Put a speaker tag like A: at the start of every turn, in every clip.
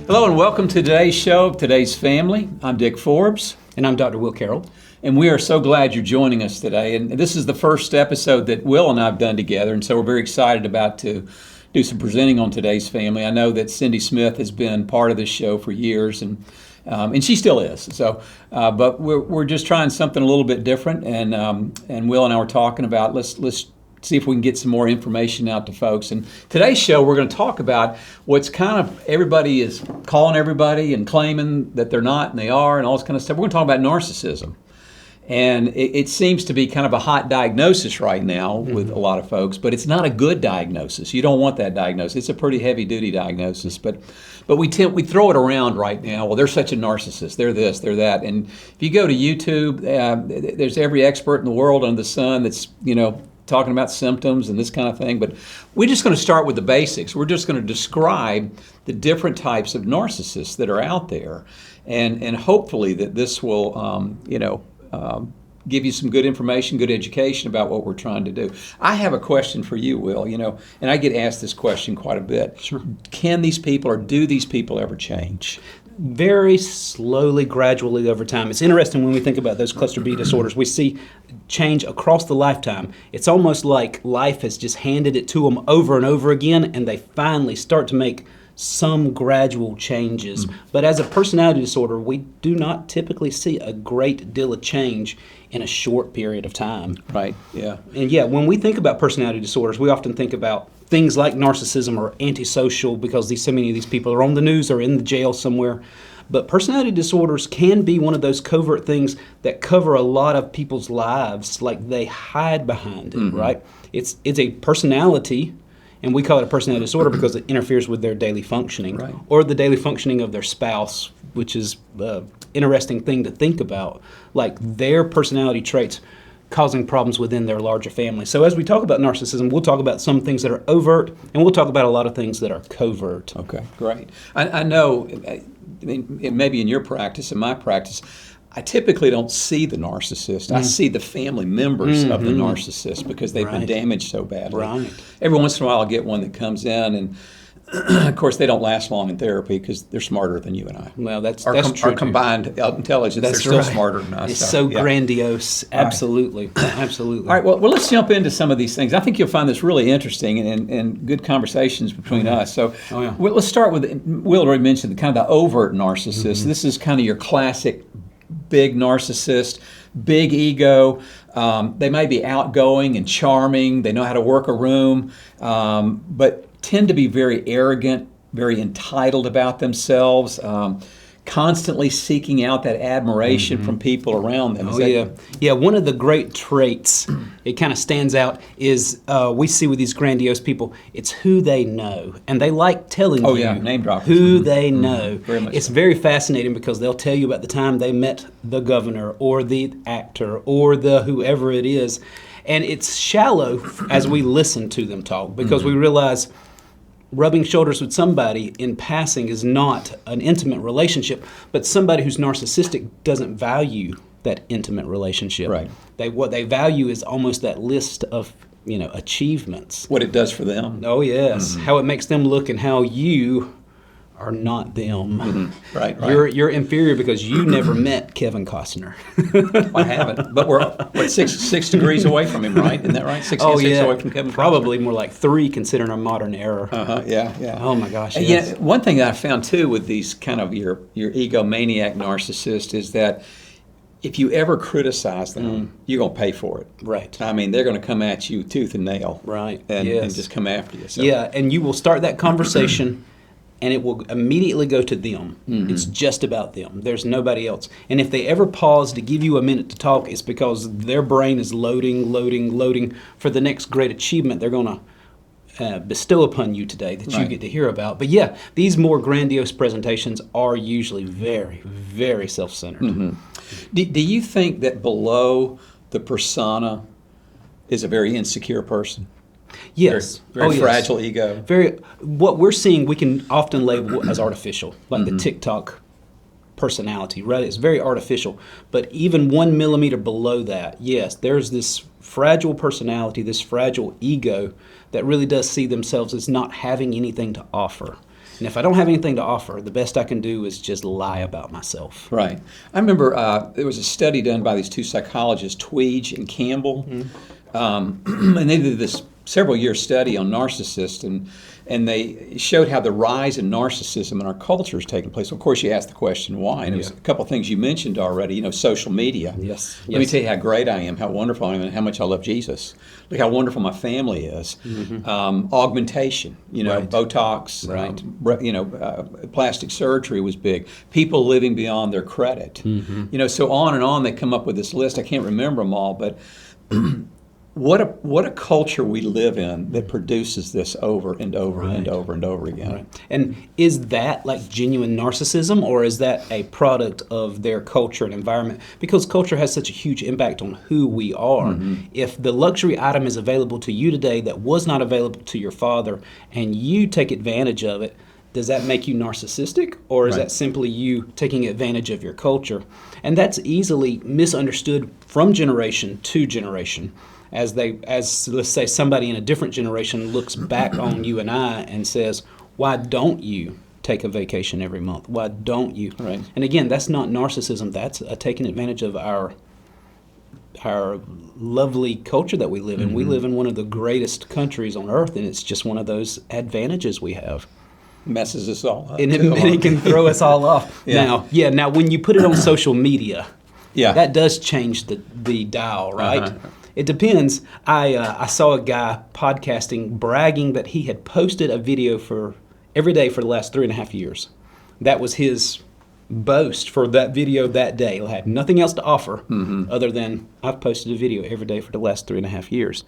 A: Hello and welcome to today's show of Today's Family. I'm Dick Forbes.
B: And I'm Dr. Will Carroll.
A: And we are so glad you're joining us today. And this is the first episode that Will and I have done together, and so we're very excited about to do some presenting on Today's Family. I know that Cindy Smith has been part of this show for years, and she still is. So, but we're just trying something a little bit different, and Will and I were talking about let's see if we can get some more information out to folks. And today's show, we're going to talk about what's kind of everybody is calling everybody and claiming that they're not and they are and all this kind of stuff. We're going to talk about narcissism. And it seems to be kind of a hot diagnosis right now with a lot of folks, but it's not a good diagnosis. You don't want that diagnosis. It's a pretty heavy-duty diagnosis, but we throw it around right now. Well, they're such a narcissist. They're this, they're that. And if you go to YouTube, there's every expert in the world under the sun that's talking about symptoms and this kind of thing. But we're just going to start with the basics. We're just going to describe the different types of narcissists that are out there, and hopefully that this will give you some good information, good education about what we're trying to do. I have a question for you, Will, and I get asked this question quite a bit.
B: Sure.
A: Can these people or do these people ever change?
B: Very slowly, gradually over time. It's interesting when we think about those cluster B disorders, we see change across the lifetime. It's almost like life has just handed it to them over and over again, and they finally start to make some gradual changes. But as a personality disorder, we do not typically see a great deal of change in a short period of time.
A: Right, yeah.
B: And when we think about personality disorders, we often think about things like narcissism or antisocial, because so many of these people are on the news or in the jail somewhere. But personality disorders can be one of those covert things that cover a lot of people's lives, like they hide behind it, right? It's a personality, and we call it a personality disorder because it interferes with their daily functioning,
A: right,
B: or the daily functioning of their spouse, which is an interesting thing to think about, like their personality traits causing problems within their larger family. So as we talk about narcissism, we'll talk about some things that are overt, and we'll talk about a lot of things that are covert.
A: Okay, great. I know, maybe in your practice, in my practice, I typically don't see the narcissist. I see the family members of the narcissist because they've been damaged so badly.
B: Right.
A: Every once in a while I'll get one that comes in, and of course they don't last long in therapy because they're smarter than you and I.
B: Well, that's
A: true.
B: Our
A: combined intelligence, they're still smarter than us.
B: It's so grandiose. Absolutely. Absolutely.
A: All right, well, let's jump into some of these things. I think you'll find this really interesting and good conversations between us. So let's start with, Will already mentioned, kind of the overt narcissist. This is kind of your classic big narcissist, big ego. They may be outgoing and charming. They know how to work a room, but tend to be very arrogant, very entitled about themselves, constantly seeking out that admiration from people around them.
B: One of the great traits, it kind of stands out, is we see with these grandiose people, it's who they know. And they like telling
A: name droppers.
B: Who they know.
A: Very much
B: it's
A: so.
B: very fascinating because they'll tell you about the time they met the governor or the actor or the whoever it is. And it's shallow as we listen to them talk because we realize rubbing shoulders with somebody in passing is not an intimate relationship, but somebody who's narcissistic doesn't value that intimate relationship.
A: Right.
B: What they value is almost that list of achievements.
A: What it does for them.
B: Oh yes, how it makes them look and how you are not them.
A: Right.
B: You're inferior because you never met Kevin Costner.
A: I haven't, but we're six degrees away from him, right? Isn't that right? Six away from Kevin Costner.
B: Probably more like 3 considering our modern era.
A: Yeah.
B: Oh my gosh. Yes.
A: Yeah. One thing that I found too with these kind of your egomaniac narcissist is that if you ever criticize them, you're going to pay for it.
B: Right.
A: I mean, they're going to come at you tooth and nail.
B: Right.
A: And just come after you. So.
B: Yeah, and you will start that conversation and it will immediately go to them. It's just about them. There's nobody else. And if they ever pause to give you a minute to talk, it's because their brain is loading for the next great achievement they're going to bestow upon you today that you get to hear about. But these more grandiose presentations are usually very, very self-centered.
A: Do you think that below the persona is a very insecure person?
B: Yes.
A: Very fragile ego.
B: What we're seeing, we can often label as artificial, like the TikTok personality, right? It's very artificial. But even 1 millimeter below that, yes, there's this fragile personality, this fragile ego that really does see themselves as not having anything to offer. And if I don't have anything to offer, the best I can do is just lie about myself.
A: Right. I remember there was a study done by these two psychologists, Tweed and Campbell, and they did this several-year study on narcissists, and they showed how the rise in narcissism in our culture is taking place. Of course, you asked the question why, and it was a couple of things you mentioned already. Social media.
B: Yes.
A: Let me tell you how great I am, how wonderful I am, and how much I love Jesus. Look how wonderful my family is. Augmentation,
B: Right.
A: Botox,
B: Right.
A: Plastic surgery was big. People living beyond their credit. So on and on, they come up with this list. I can't remember them all, but what a culture we live in that produces this over and over and over and over again.
B: Right. And is that like genuine narcissism, or is that a product of their culture and environment? Because culture has such a huge impact on who we are. If the luxury item is available to you today that was not available to your father, and you take advantage of it, does that make you narcissistic, or is
A: Right.
B: that simply you taking advantage of your culture? And that's easily misunderstood from generation to generation. As let's say somebody in a different generation looks back on you and I and says, why don't you take a vacation every month? Why don't you?
A: Right.
B: And again, that's not narcissism. That's taking advantage of our lovely culture that we live in. We live in one of the greatest countries on earth, and it's just one of those advantages we have.
A: Messes us all up.
B: And it can throw us all off.
A: Yeah.
B: Now when you put it on social media,
A: Yeah.
B: that does change the dial, right? It depends. I saw a guy podcasting bragging that he had posted a video for every day for the last 3.5 years. That was his boast for that video that day. He'll have nothing else to offer other than I've posted a video every day for the last 3.5 years.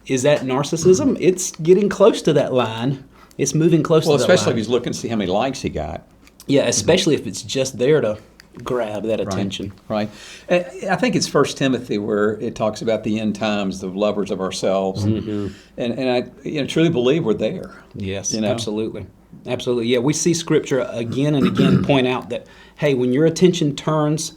B: Is that narcissism? It's getting close to that line. It's moving close to that line.
A: Well, especially if he's looking to see how many likes he got.
B: Yeah, especially if it's just there to grab that attention.
A: Right. I think it's 1 Timothy where it talks about the end times, the lovers of ourselves. And I truly believe we're there.
B: Yes, absolutely. Absolutely. Yeah, we see Scripture again and again point out that, hey, when your attention turns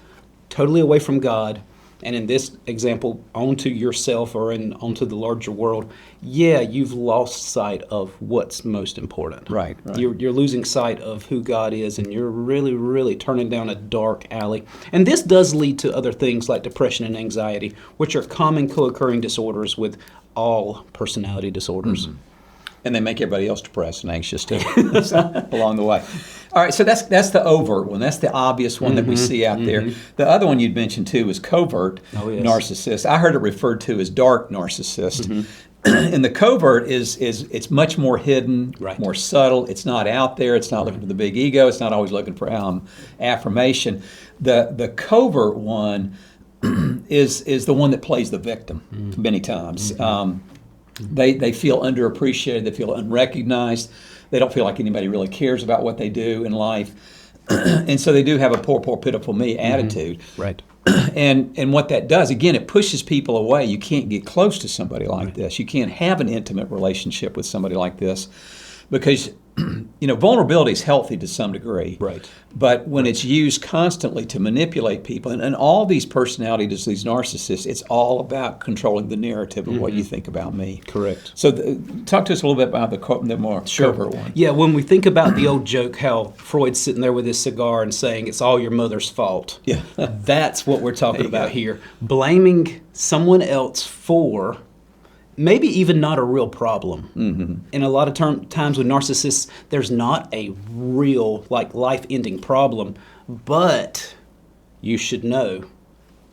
B: totally away from God, and in this example, onto yourself or onto the larger world, you've lost sight of what's most important.
A: Right.
B: You're losing sight of who God is, and you're really, really turning down a dark alley. And this does lead to other things like depression and anxiety, which are common co-occurring disorders with all personality disorders.
A: And they make everybody else depressed and anxious too along the way. All right, so that's the overt one. That's the obvious one that we see out there. The other one you'd mentioned too is covert narcissist. I heard it referred to as dark narcissist. And the covert is it's much more hidden, more subtle. It's not out there. It's not looking for the big ego. It's not always looking for affirmation. The covert one is the one that plays the victim many times. They feel underappreciated. They feel unrecognized. They don't feel like anybody really cares about what they do in life. And so they do have a poor, pitiful me attitude.
B: Right.
A: And what that does, again, it pushes people away. You can't get close to somebody like this. You can't have an intimate relationship with somebody like this because vulnerability is healthy to some degree.
B: Right.
A: But when it's used constantly to manipulate people, and all these personalities, these narcissists, it's all about controlling the narrative of what you think about me.
B: Correct.
A: So talk to us a little bit about the more covert one.
B: Yeah, when we think about the old joke, how Freud's sitting there with his cigar and saying it's all your mother's fault.
A: Yeah.
B: That's what we're talking about here. Blaming someone else for maybe even not a real problem. And a lot of times with narcissists, there's not a real life-ending problem, but you should know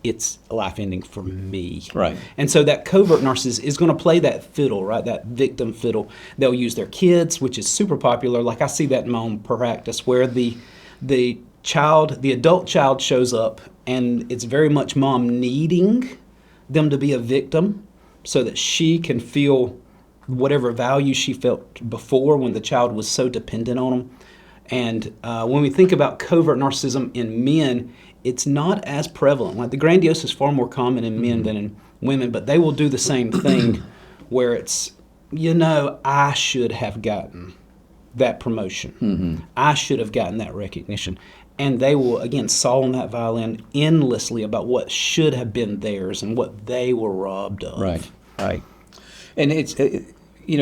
B: it's life-ending for me.
A: Right.
B: And so that covert narcissist is going to play that fiddle, right? That victim fiddle. They'll use their kids, which is super popular. Like I see that in my own practice, where the adult child shows up, and it's very much mom needing them to be a victim, so that she can feel whatever value she felt before when the child was so dependent on them. And when we think about covert narcissism in men, it's not as prevalent. Like the grandiose is far more common in men than in women, but they will do the same thing where it's, I should have gotten that promotion. I should have gotten that recognition. And they will, again, saw on that violin endlessly about what should have been theirs and what they were robbed of.
A: Right. And it's,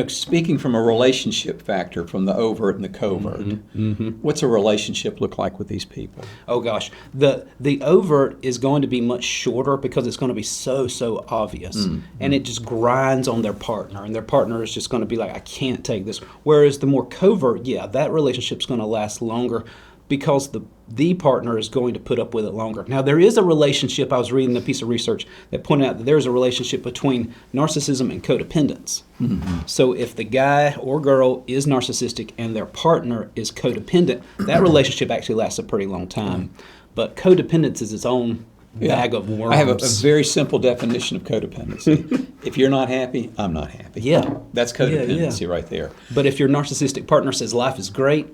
A: speaking from a relationship factor, from the overt and the covert, what's a relationship look like with these people?
B: Oh gosh, the overt is going to be much shorter because it's going to be so obvious, and it just grinds on their partner, and their partner is just going to be like, I can't take this. Whereas the more covert, yeah, that relationship's going to last longer because the partner is going to put up with it longer. Now, there is a relationship, I was reading a piece of research that pointed out that there's a relationship between narcissism and codependence. So if the guy or girl is narcissistic and their partner is codependent, that relationship actually lasts a pretty long time. But codependence is its own bag of worms.
A: I have a very simple definition of codependency. If you're not happy, I'm not happy.
B: Yeah.
A: That's codependency right there.
B: But if your narcissistic partner says life is great,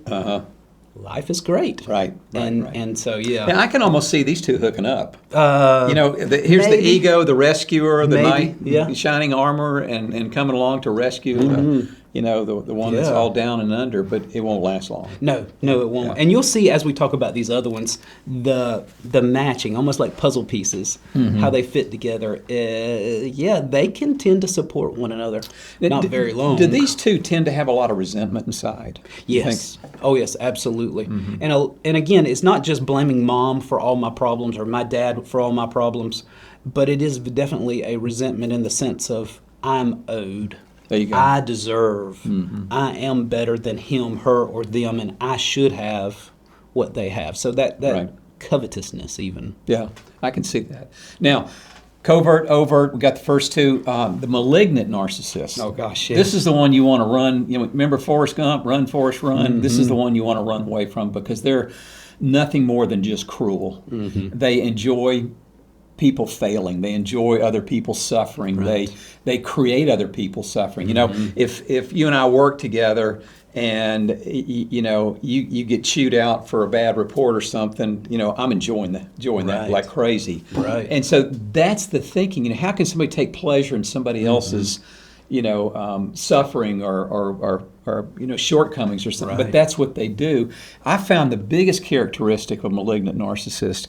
B: life is great.
A: Right.
B: And so, yeah.
A: Now, I can almost see these two hooking up. Here's the ego, the rescuer, the knight, shining armor, and coming along to rescue the one that's all down and under, but it won't last long.
B: No, it won't. Yeah. And you'll see as we talk about these other ones, the matching, almost like puzzle pieces, how they fit together. They can tend to support one another. Not very long.
A: Do these two tend to have a lot of resentment inside?
B: Yes. Oh, yes, absolutely. And again, it's not just blaming mom for all my problems or my dad for all my problems, but it is definitely a resentment in the sense of I'm owed.
A: There you go.
B: I deserve. I am better than him, her, or them, and I should have what they have. So that covetousness even.
A: Yeah, I can see that. Now, covert, overt, we got the first two. The malignant narcissist.
B: Oh, gosh, yes.
A: This is the one you want to run. Remember Forrest Gump, run, Forrest, run? This is the one you want to run away from because they're nothing more than just cruel. They enjoy people failing. They enjoy other people suffering. Right. They create other people suffering. If you and I work together and you get chewed out for a bad report or something, I'm enjoying that like crazy.
B: Right.
A: And so that's the thinking. How can somebody take pleasure in somebody else's suffering or shortcomings or something?
B: Right.
A: But that's what they do. I found the biggest characteristic of a malignant narcissist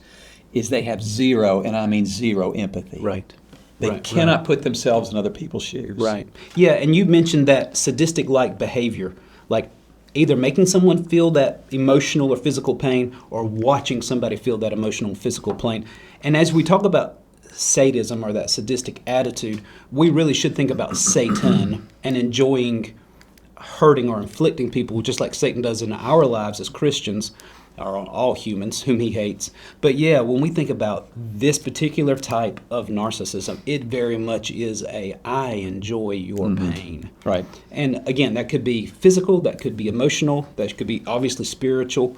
A: is they have zero, and I mean zero, empathy.
B: Right.
A: They cannot put themselves in other people's shoes.
B: Right. Yeah, and you mentioned that sadistic-like behavior, like either making someone feel that emotional or physical pain or watching somebody feel that emotional or physical pain. And as we talk about sadism or that sadistic attitude, we really should think about Satan and enjoying hurting or inflicting people just like Satan does in our lives as Christians, or on all humans whom he hates. But yeah, when we think about this particular type of narcissism, it very much is I enjoy your pain.
A: Right.
B: And again, that could be physical, that could be emotional, that could be obviously spiritual,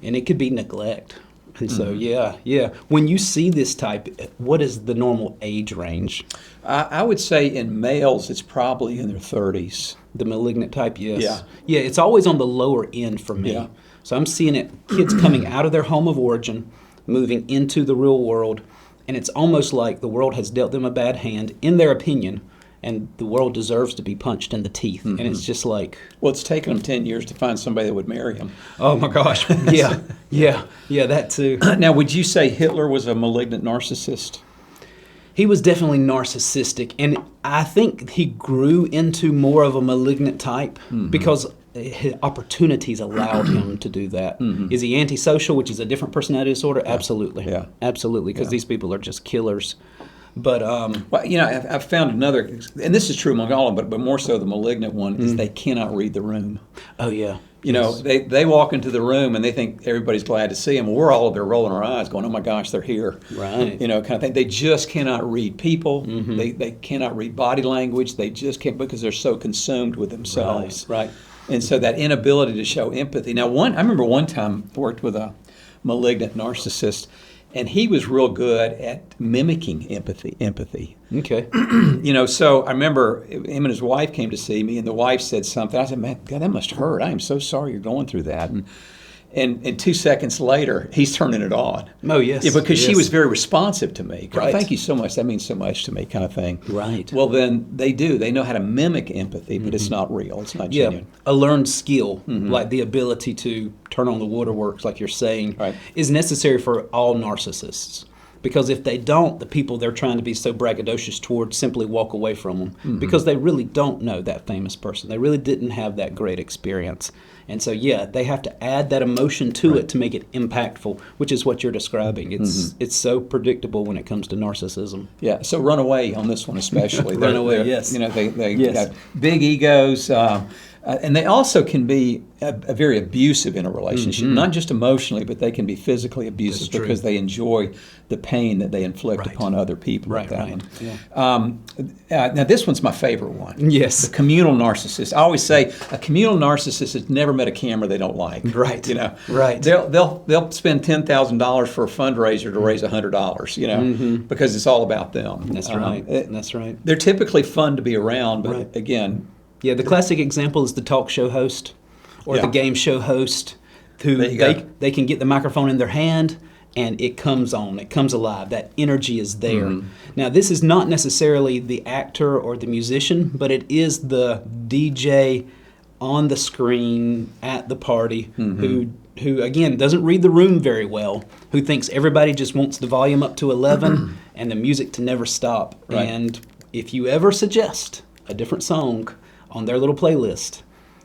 B: and it could be neglect. And so, yeah. When you see this type, what is the normal age range?
A: I would say in males, it's probably in their 30s.
B: The malignant type, yes.
A: Yeah.
B: Yeah, it's always on the lower end for me.
A: Yeah.
B: So I'm seeing it, kids coming out of their home of origin, moving into the real world, and it's almost like the world has dealt them a bad hand, in their opinion, and the world deserves to be punched in the teeth. And it's just like...
A: Well, it's taken them 10 years to find somebody that would marry them.
B: Oh, my gosh. Yeah, that too.
A: Now, would you say Hitler was a malignant narcissist?
B: He was definitely narcissistic, and I think he grew into more of a malignant type because his opportunities allowed him to do that. Is he antisocial, which is a different personality disorder? Absolutely.
A: Yeah.
B: Absolutely, because these people are just killers. But
A: I've found another, and this is true among all of them, but more so the malignant one, is they cannot read the room.
B: Oh, yeah.
A: They walk into the room and they think everybody's glad to see them. We're all there rolling our eyes going, oh my gosh, they're here.
B: Right.
A: Kind of thing. They just cannot read people. They cannot read body language. They just can't because they're so consumed with themselves.
B: Right.
A: And so that inability to show empathy. Now, I remember one time I worked with a malignant narcissist, and he was real good at mimicking empathy.
B: Okay.
A: So I remember him and his wife came to see me, and the wife said something. I said, man, God, that must hurt. I am so sorry you're going through that. And 2 seconds later, he's turning it on.
B: Oh, yes.
A: Yeah, because she was very responsive to me.
B: Right.
A: Thank you so much. That means so much to me, kind of thing.
B: Right.
A: Well, then they do. They know how to mimic empathy, but it's not real. It's not genuine.
B: A learned skill, like the ability to turn on the waterworks, like you're saying,
A: Right.
B: is necessary for all narcissists. Because if they don't, the people they're trying to be so braggadocious toward simply walk away from them because they really don't know that famous person. They really didn't have that great experience. And so, yeah, they have to add that emotion to it to make it impactful, which is what you're describing. It's so predictable when it comes to narcissism.
A: Yeah, so run away on this one especially.
B: Runaway, yes.
A: You know, they
B: Yes.
A: got big egos, and they also can be a very abusive in a relationship, not just emotionally, but they can be physically abusive
B: That's true.
A: because they enjoy the pain that they inflict
B: Right.
A: upon other people.
B: Right,
A: with that
B: right.
A: one.
B: Yeah.
A: Now, this one's my favorite one.
B: Yes.
A: The communal narcissist. I always say a communal narcissist has never met a camera they don't like.
B: Right.
A: You know.
B: Right.
A: They'll spend $10,000 for a fundraiser to raise $100. You know, because it's all about them.
B: That's right. That's right.
A: They're typically fun to be around, but
B: Right.
A: again,
B: Yeah, the classic example is the talk show host or
A: Yeah.
B: the game show host who
A: There you go.
B: they can get the microphone in their hand and it comes on, it comes alive. That energy is there. Now, this is not necessarily the actor or the musician, but it is the DJ on the screen at the party who again doesn't read the room very well, who thinks everybody just wants the volume up to 11 and the music to never stop.
A: Right.
B: And if you ever suggest a different song on their little playlist,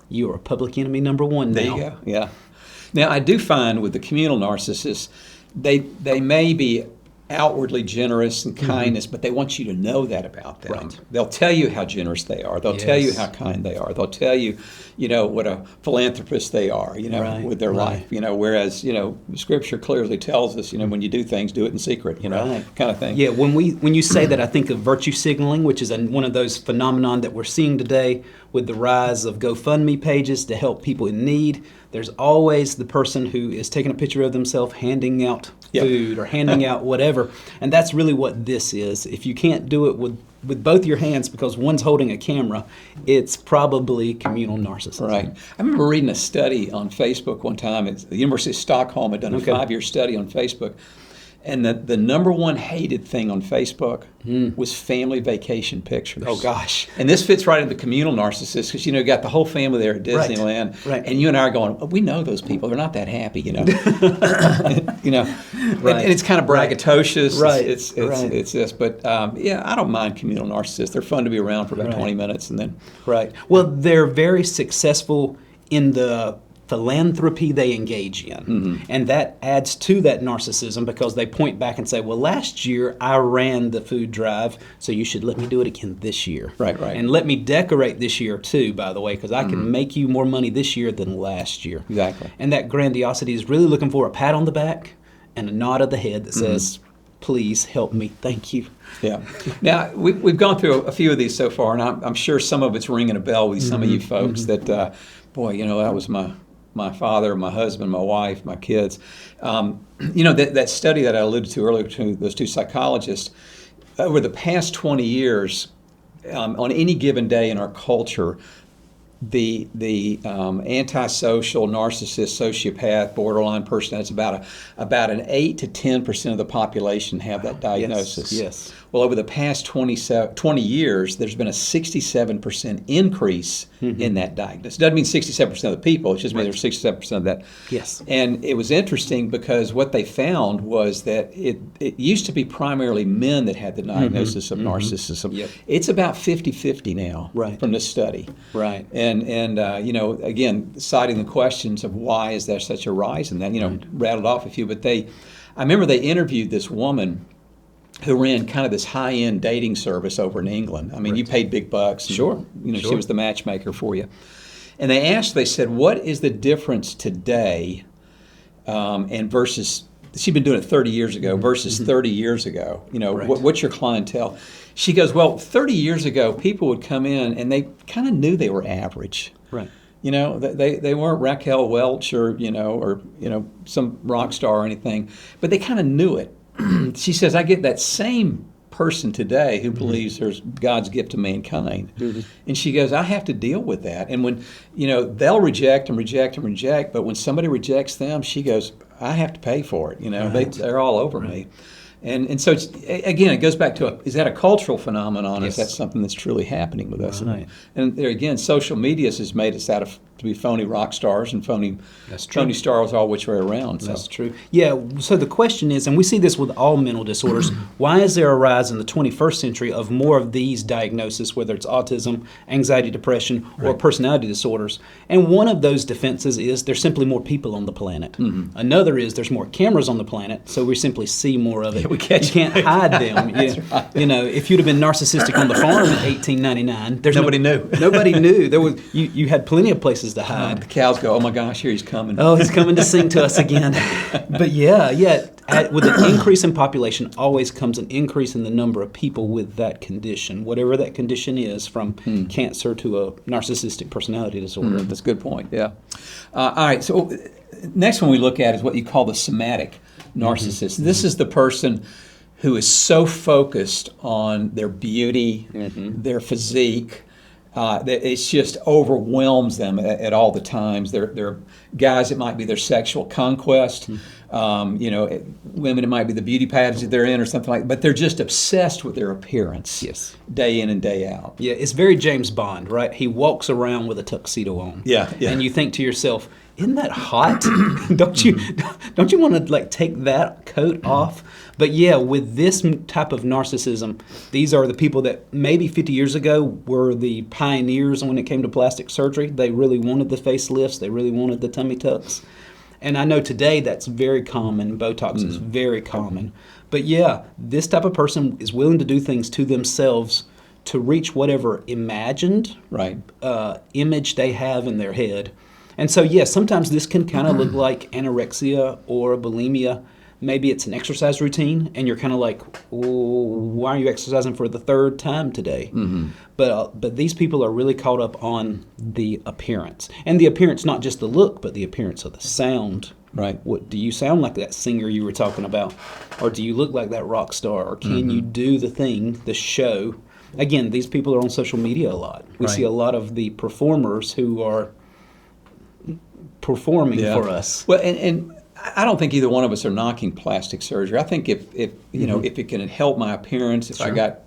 B: you are public enemy number one now.
A: there you go. Yeah. Now, I do find with the communal narcissists, they may be outwardly generous and kindness, but they want you to know that about them.
B: Right.
A: They'll tell you how generous they are. They'll tell you
B: Yes.
A: how kind they are. They'll tell you, you know, what a philanthropist they are, you know,
B: Right,
A: with their
B: right.
A: life. You know, whereas, you know, Scripture clearly tells us, you know, when you do things, do it in secret, you know,
B: Right.
A: kind of thing.
B: Yeah, when you say that, I think of virtue signaling, which is one of those phenomenon that we're seeing today with the rise of GoFundMe pages to help people in need. There's always the person who is taking a picture of themselves, handing out
A: Yep.
B: food or handing out whatever, and that's really what this is. If you can't do it with both your hands because one's holding a camera, it's probably communal narcissism.
A: Right. I remember reading a study on Facebook one time. It's the University of Stockholm had done a
B: Okay.
A: 5-year study on Facebook. And the number one hated thing on Facebook was family vacation pictures.
B: Oh, gosh.
A: And this fits right into the communal narcissist because, you know, you got the whole family there at
B: Right.
A: Disneyland.
B: Right.
A: And you and I are going, oh, we know those people. They're not that happy, you know. You know.
B: Right.
A: And it's kind of braggadocious.
B: Right.
A: It's
B: Right.
A: this. But, yeah, I don't mind communal narcissists. They're fun to be around for about
B: Right.
A: 20 minutes and then.
B: Right. Well, they're very successful in the philanthropy they engage in. And that adds to that narcissism because they point back and say, well, last year I ran the food drive, so you should let me do it again this year.
A: Right, right.
B: And let me decorate this year too, by the way, because I can make you more money this year than last year.
A: Exactly.
B: And that grandiosity is really looking for a pat on the back and a nod of the head that says, please help me. Thank you.
A: Yeah. Now, we've gone through a few of these so far, and I'm sure some of it's ringing a bell with some of you folks that, boy, you know, that was my father, my husband, my wife, my kids. You know, that study that I alluded to earlier to those two psychologists, over the past 20 years, on any given day in our culture, the antisocial, narcissist, sociopath, borderline person, that's about an 8 to 10% of the population have that diagnosis.
B: Yes.
A: Well, over the past 20 years, there's been a 67% increase in that diagnosis. It doesn't mean 67% of the people, it just means there's 67% of that.
B: Yes.
A: And it was interesting because what they found was that it used to be primarily men that had the diagnosis of narcissism.
B: Yep.
A: It's about 50-50 now
B: Right.
A: from this study.
B: Right.
A: And you know, again, citing the questions of why is there such a rise in that, you know, rattled off a few, but I remember they interviewed this woman who ran kind of this high-end dating service over in England. I mean, you paid big bucks. And,
B: Sure.
A: You know,
B: Sure.
A: she was the matchmaker for you. And they said, what is the difference today and versus, she'd been doing it 30 years ago versus 30 years ago. You know,
B: Right.
A: what's your clientele? She goes, well, 30 years ago, people would come in and they kind of knew they were average.
B: Right.
A: You know, they weren't Raquel Welch or some rock star or anything, but they kind of knew it. She says, I get that same person today who believes there's God's gift to mankind. And she goes, I have to deal with that. And when, you know, they'll reject and reject and reject, but when somebody rejects them, she goes, I have to pay for it. You know,
B: Right.
A: they're all over me. And so, again, it goes back to, is that a cultural phenomenon? Yes. Is that something that's truly happening with us?
B: Right.
A: And there again, social media has made us out of to be phony rock stars and phony stars all which way around. So.
B: That's true. Yeah, so the question is, and we see this with all mental disorders, why is there a rise in the 21st century of more of these diagnoses, whether it's autism, anxiety, depression, or personality disorders? And one of those defenses is there's simply more people on the planet. Mm-hmm. Another is there's more cameras on the planet, so we simply see more of it.
A: Yeah, we catch
B: you can't hide them. Right. You know, if you'd have been narcissistic on the farm in 1899,
A: nobody knew.
B: Nobody knew. There was you had plenty of places to hide.
A: The cows go, oh my gosh, here he's coming.
B: Oh, he's coming to sing to us again. But with an increase in population always comes an increase in the number of people with that condition, whatever that condition is, from cancer to a narcissistic personality disorder.
A: That's a good point, yeah. All right, so next one we look at is what you call the somatic narcissist. This is the person who is so focused on their beauty, their physique, that it just overwhelms them at all the times. They're guys, it might be their sexual conquest. Women, it might be the beauty pageant that they're in or something like that. But they're just obsessed with their appearance.
B: Yes.
A: Day in and day out.
B: Yeah, it's very James Bond, right? He walks around with a tuxedo on.
A: Yeah.
B: And you think to yourself, isn't that hot? Don't you want to take that coat off? But yeah, with this type of narcissism, these are the people that maybe 50 years ago were the pioneers when it came to plastic surgery. They really wanted the facelifts. They really wanted the tummy tucks. And I know today that's very common. Botox is very common. But yeah, this type of person is willing to do things to themselves to reach whatever imagined image they have in their head. And so, yes, sometimes this can kind of look like anorexia or bulimia. Maybe it's an exercise routine, and you're kind of like, why are you exercising for the third time today? Mm-hmm. But these people are really caught up on the appearance. And the appearance, not just the look, but the appearance of the sound.
A: Right.
B: What do you sound like that singer you were talking about? Or do you look like that rock star? Or can you do the thing, the show? Again, these people are on social media a lot. We see a lot of the performers who are performing for us.
A: Well, and I don't think either one of us are knocking plastic surgery. I think if if it can help my appearance, if I got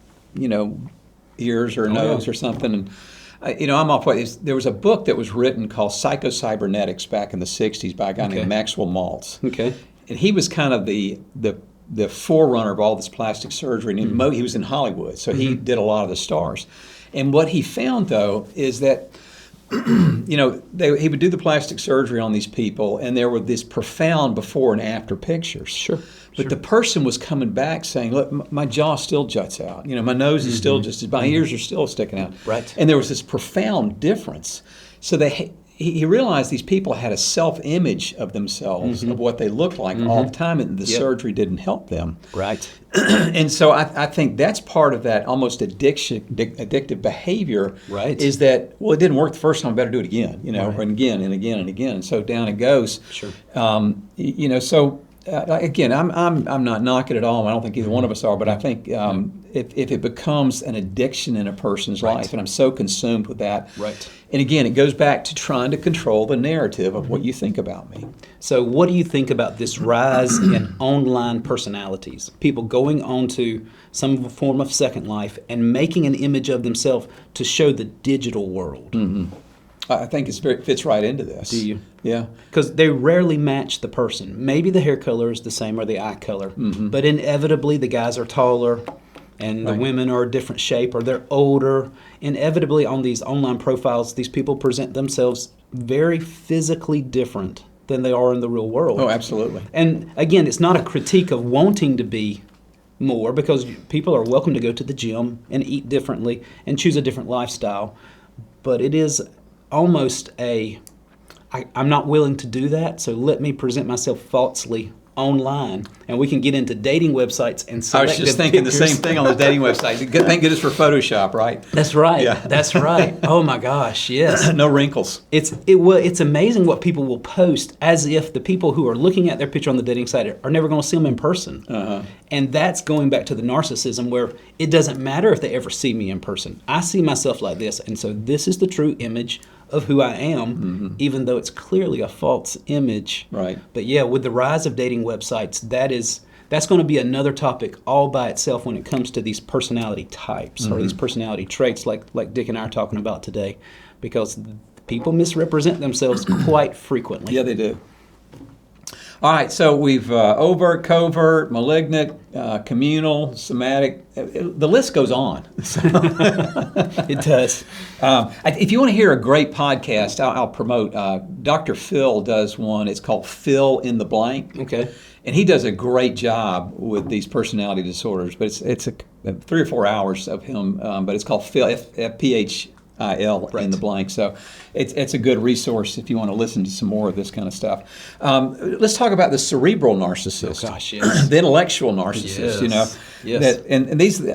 A: ears or a nose or something, and I'm off. There was a book that was written called Psycho-Cybernetics back in the '60s by a guy named Maxwell Maltz.
B: Okay,
A: and he was kind of the forerunner of all this plastic surgery, and he was in Hollywood, so he did a lot of the stars. And what he found though is that he would do the plastic surgery on these people, and there were these profound before and after pictures.
B: Sure.
A: But the person was coming back saying, look, my jaw still juts out. My nose is still my ears are still sticking out.
B: Right.
A: And there was this profound difference. So he realized these people had a self-image of themselves, of what they looked like all the time, and the surgery didn't help them.
B: Right.
A: And so I think that's part of that almost addictive behavior.
B: Right.
A: Is that, well, it didn't work the first time, I better do it again, and again and again and again. And so down it goes.
B: Sure.
A: Again, I'm not knocking it all. I don't think either one of us are, but I think if it becomes an addiction in a person's life, and I'm so consumed with that, and again, it goes back to trying to control the narrative of what you think about me.
B: So what do you think about this rise in online personalities? People going on to some form of Second Life and making an image of themselves to show the digital world.
A: I think it fits right into this.
B: Do you?
A: Yeah.
B: Because they rarely match the person. Maybe the hair color is the same or the eye color, but inevitably the guys are taller and the women are a different shape or they're older. Inevitably on these online profiles, these people present themselves very physically different than they are in the real world.
A: Oh, absolutely.
B: And again, it's not a critique of wanting to be more, because people are welcome to go to the gym and eat differently and choose a different lifestyle. But it is almost I'm not willing to do that, so let me present myself falsely online, and we can get into dating websites and select.
A: I was just thinking
B: pictures.
A: the same thing on the dating website. Thank goodness for Photoshop, right?
B: That's right.
A: Yeah.
B: That's right. Oh my gosh, yes.
A: No wrinkles.
B: It's amazing what people will post as if the people who are looking at their picture on the dating site are never going to see them in person. And that's going back to the narcissism, where it doesn't matter if they ever see me in person. I see myself like this, and so this is the true image of who I am, even though it's clearly a false image.
A: Right.
B: But yeah, with the rise of dating websites, That's going to be another topic all by itself when it comes to these personality types or these personality traits like Dick and I are talking about today, because people misrepresent themselves quite frequently.
A: Yeah, they do. All right, so we've overt, covert, malignant, communal, somatic. The list goes on.
B: It does.
A: If you want to hear a great podcast, I'll promote. Dr. Phil does one. It's called Fill in the Blank.
B: Okay.
A: And he does a great job with these personality disorders. But it's 3 or 4 hours of him. But it's called Phil, Phil in the blank. So it's a good resource if you want to listen to some more of this kind of stuff. Let's talk about the cerebral narcissist.
B: Oh, gosh, yes.
A: The intellectual narcissist,
B: Yes.
A: And these,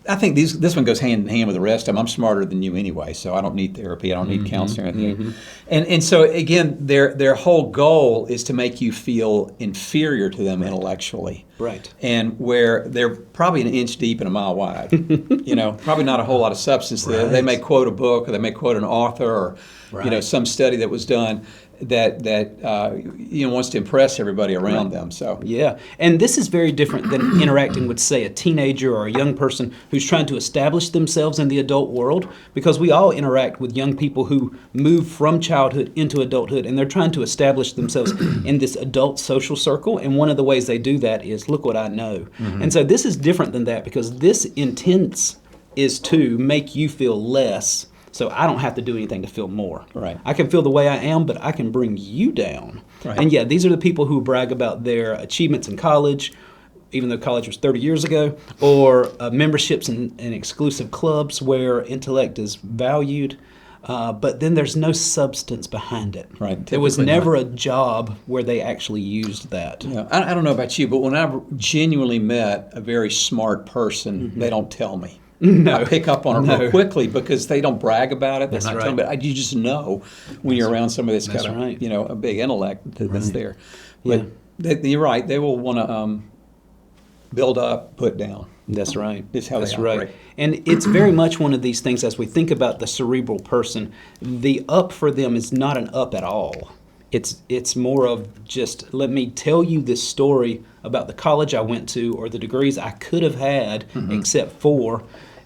A: I think this one goes hand in hand with the rest of them. I'm smarter than you anyway, so I don't need therapy. I don't need counseling or anything. And so again, their whole goal is to make you feel inferior to them intellectually.
B: Right.
A: And where they're probably an inch deep and a mile wide. Probably not a whole lot of substance there. They may quote a book, or they may quote an author, or some study that was done that wants to impress everybody around them. So
B: yeah, and this is very different than interacting with, say, a teenager or a young person who's trying to establish themselves in the adult world, because we all interact with young people who move from childhood into adulthood, and they're trying to establish themselves in this adult social circle, and one of the ways they do that is, look what I know. And so this is different than that, because this intent is to make you feel less, so I don't have to do anything to feel more.
A: Right.
B: I can feel the way I am, but I can bring you down.
A: Right.
B: And yeah, these are the people who brag about their achievements in college, even though college was 30 years ago, or memberships in exclusive clubs where intellect is valued. But then there's no substance behind it.
A: Right.
B: There was never a job where they actually used that.
A: Yeah. I don't know about you, but when I've genuinely met a very smart person, they don't tell me.
B: No.
A: I pick up on it real quickly because they don't brag about it. They're
B: That's
A: not
B: right.
A: telling me, but you just know when you're around somebody that's got
B: right.
A: a big intellect that's there.
B: Yeah.
A: But you're right. They will want to build up, put down.
B: That's right.
A: Is how they
B: That's
A: operate.
B: right. And it's very much one of these things, as we think about the cerebral person, the up for them is not an up at all. It's more of just, let me tell you this story about the college I went to, or the degrees I could have had except for,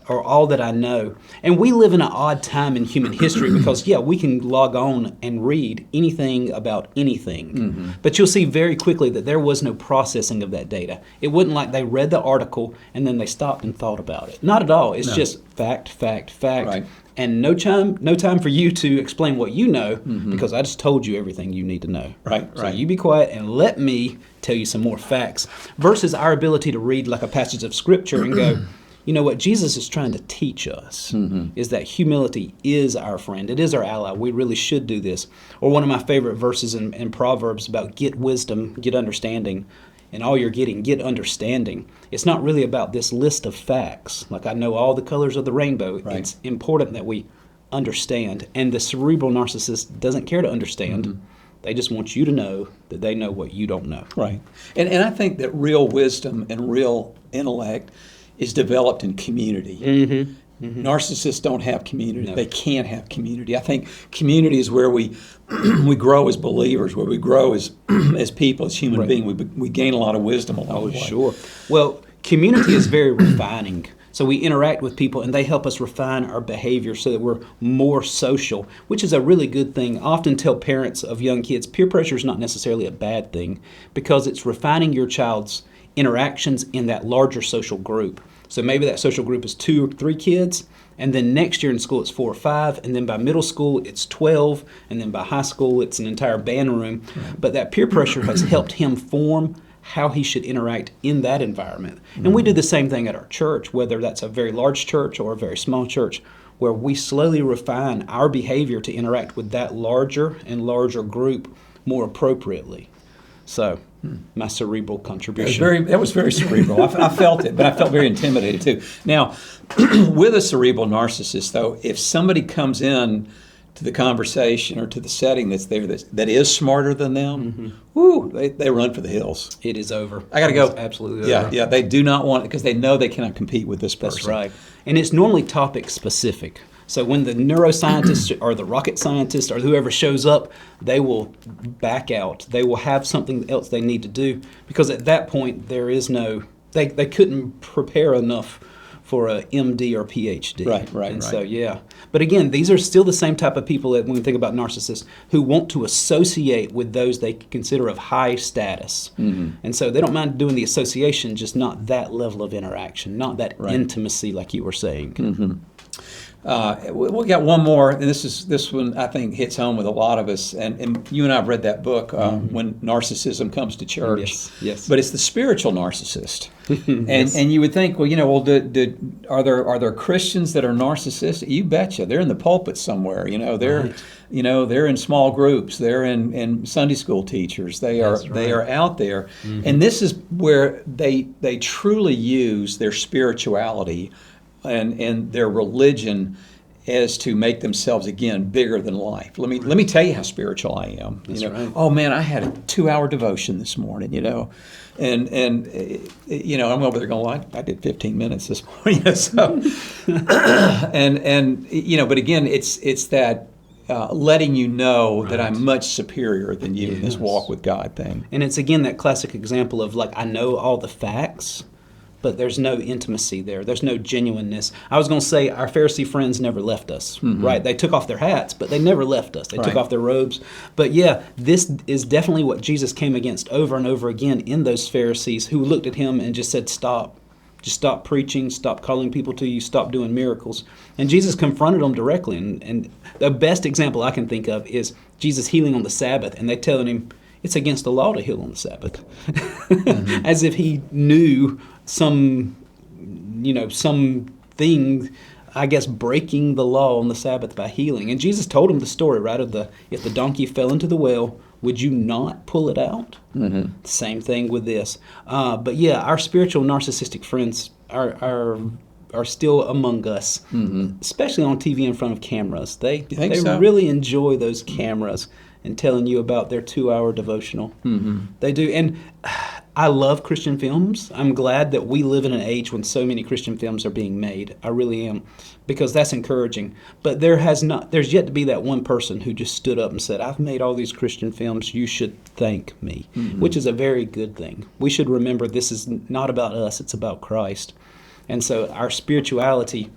B: or all that I know. And we live in an odd time in human history because, we can log on and read anything about anything. But you'll see very quickly that there was no processing of that data. It wasn't like they read the article and then they stopped and thought about it. Not at all. It's just fact.
A: Right.
B: And no time for you to explain what you know, because I just told you everything you need to know.
A: Right.
B: So you be quiet and let me tell you some more facts, versus our ability to read like a passage of scripture and go, you know what Jesus is trying to teach us is that humility is our friend. It is our ally. We really should do this. Or one of my favorite verses in Proverbs about get wisdom, get understanding. And all you're getting, get understanding. It's not really about this list of facts. Like, I know all the colors of the rainbow.
A: Right.
B: It's important that we understand. And the cerebral narcissist doesn't care to understand. They just want you to know that they know what you don't know.
A: Right. And I think that real wisdom and real intellect is developed in community. Narcissists don't have community.
B: No.
A: They can't have community. I think community is where we grow as believers, where we grow as people, as human beings. We gain a lot of wisdom along the way.
B: Sure. Well, community is very refining. So we interact with people and they help us refine our behavior so that we're more social, which is a really good thing. I often tell parents of young kids, peer pressure is not necessarily a bad thing because it's refining your child's interactions in that larger social group. So maybe that social group is 2 or 3 kids, and then next year in school it's 4 or 5, and then by middle school it's 12, and then by high school it's an entire band room. But that peer pressure has helped him form how he should interact in that environment. And we do the same thing at our church, whether that's a very large church or a very small church, where we slowly refine our behavior to interact with that larger and larger group more appropriately. So, my cerebral contribution.
A: That was very cerebral. I felt it, but I felt very intimidated too. Now, with a cerebral narcissist, though, if somebody comes in to the conversation or to the setting that's there that is smarter than them, they run for the hills.
B: It is over.
A: I got to go.
B: It's absolutely over.
A: Yeah, they do not want it because they know they cannot compete with this person.
B: That's right. And it's normally topic specific. So when the neuroscientist or the rocket scientist or whoever shows up, they will back out. They will have something else they need to do, because at that point there is no, they couldn't prepare enough for a MD or PhD.
A: Right.
B: So yeah. But again, these are still the same type of people that when we think about narcissists who want to associate with those they consider of high status. And so they don't mind doing the association, just not that level of interaction, not that intimacy like you were saying.
A: We got one more, and this one I think hits home with a lot of us. And you and I have read that book, When Narcissism Comes to Church.
B: Yes.
A: But it's the spiritual narcissist, and you would think, well, are there Christians that are narcissistic? You betcha, they're in the pulpit somewhere. They're in small groups. They're in Sunday school teachers. They are out there, and this is where they truly use their spirituality and their religion as to make themselves again bigger than life. Let me tell you how spiritual I am. Oh man, I had a 2-hour devotion this morning. And I'm over there going, well, I did 15 minutes this morning. So, but again, it's that letting you know that I'm much superior than you in this walk with God thing.
B: And it's again that classic example of I know all the facts, but there's no intimacy there. There's no genuineness. I was going to say our Pharisee friends never left us, right? They took off their hats, but they never left us. They took off their robes. But yeah, this is definitely what Jesus came against over and over again in those Pharisees who looked at him and just said, stop. Just stop preaching, stop calling people to you, stop doing miracles. And Jesus confronted them directly. And the best example I can think of is Jesus healing on the Sabbath, and they telling him, it's against the law to heal on the Sabbath. As if he knew something, I guess, breaking the law on the Sabbath by healing. And Jesus told him the story, right, of if the donkey fell into the well, would you not pull it out? Same thing with this. But yeah, our spiritual narcissistic friends are still among us, especially on TV in front of cameras. They really enjoy those cameras and telling you about their 2-hour devotional. They do. And I love Christian films. I'm glad that we live in an age when so many Christian films are being made. I really am, because that's encouraging. But there's yet to be that one person who just stood up and said, I've made all these Christian films, you should thank me, which is a very good thing. We should remember this is not about us, it's about Christ. And so our spirituality,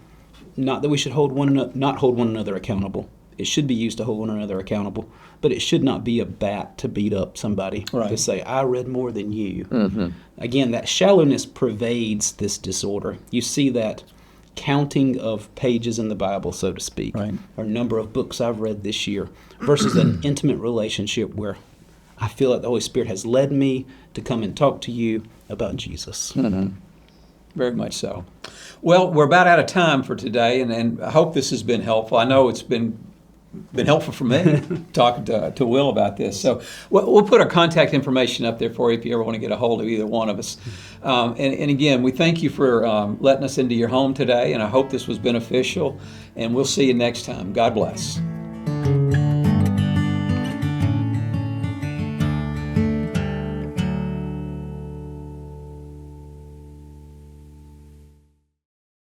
B: not that we should not hold one another accountable. It should be used to hold one another accountable, but it should not be a bat to beat up somebody, to say, I read more than you. Again, that shallowness pervades this disorder. You see that counting of pages in the Bible, so to speak, or number of books I've read this year, versus an intimate relationship where I feel like the Holy Spirit has led me to come and talk to you about Jesus.
A: Very much so. Well, we're about out of time for today, and I hope this has been helpful. I know it's been helpful for me talking to Will about this. So we'll put our contact information up there for you if you ever want to get a hold of either one of us. And again, we thank you for letting us into your home today, and I hope this was beneficial, and we'll see you next time. God bless.